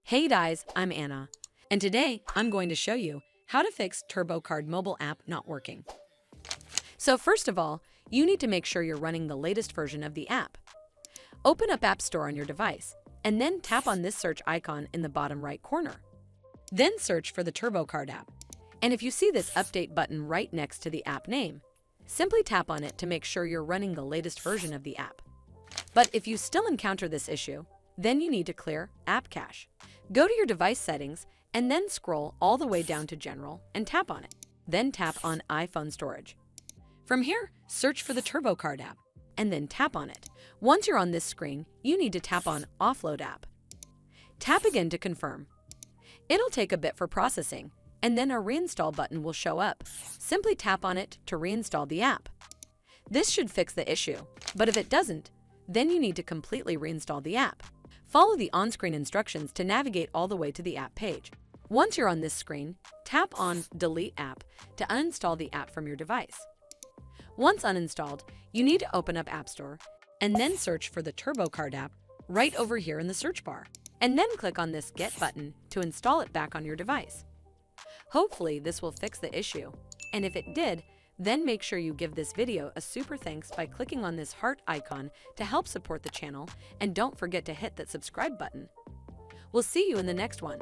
Hey guys, I'm Anna, and today I'm going to show you how to fix TurboCard mobile app not working. So first of all, you need to make sure you're running the latest version of the app. Open up App Store on your device, and then tap on this search icon in the bottom right corner. Then search for the TurboCard app, and if you see this update button right next to the app name, simply tap on it to make sure you're running the latest version of the app. But if you still encounter this issue, then you need to clear App Cache. Go to your device settings and then scroll all the way down to General and tap on it. Then tap on iPhone Storage. From here, search for the TurboCard app and then tap on it. Once you're on this screen, you need to tap on Offload App. Tap again to confirm. It'll take a bit for processing, and then a Reinstall button will show up. Simply tap on it to reinstall the app. This should fix the issue, but if it doesn't, then you need to completely reinstall the app. Follow the on-screen instructions to navigate all the way to the app page. Once you're on this screen, tap on Delete App to uninstall the app from your device. Once uninstalled, you need to open up App Store and then search for the TurboCard app right over here in the search bar, and then click on this Get button to install it back on your device. Hopefully this will fix the issue, and if it did, then make sure you give this video a super thanks by clicking on this heart icon to help support the channel, and don't forget to hit that subscribe button. We'll see you in the next one.